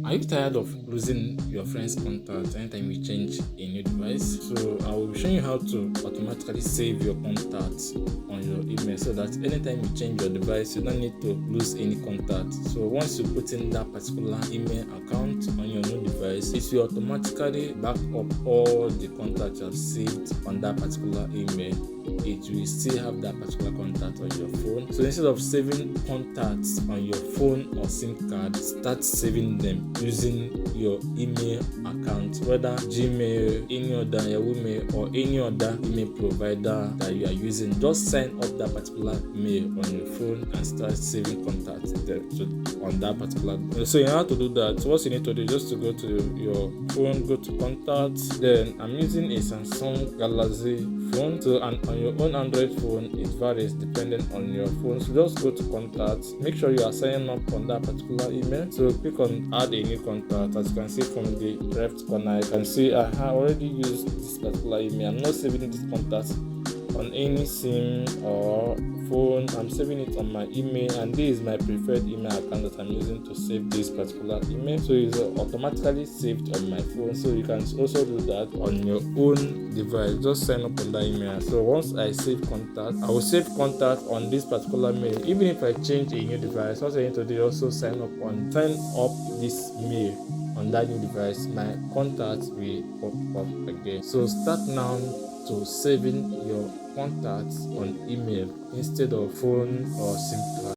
Are you tired of losing your friend's contact anytime you change a new device? So I will be showing you how to automatically save your contacts on your email so that anytime you change your device, you don't need to lose any contact. So once you put in that particular email account on your new device, it will automatically back up all the contacts you have saved on that particular email. It will still have that particular contact on your phone. So instead of saving contacts on your phone or SIM card, start saving them using your email account, whether Gmail, any other Yahoo Mail, or any other email provider that you are using. Just sign up that particular mail on your phone and start saving contacts on that particular. So in order to do that, what you need to do is just to go to your phone, go to contacts. Then I'm using a Samsung Galaxy phone. So and on your own Android phone, it varies depending on your phone. So just go to contacts. Make sure you are signing up on that particular email. So click on add a new contact. As you can see from the left corner, you can see I have already used this particular email. I'm not saving this contact on any SIM or phone. I'm saving it on my email, and this is my preferred email account that I'm using to save this particular email. So it's automatically saved on my phone. So you can also do that on your own device. Just sign up on that email. So once I save contact, I will save contact on this particular mail. Even if I change a new device, what I need to do is also sign up this mail on that new device. My contacts will pop up again. So start now to saving your contacts on email instead of phone or SIM card.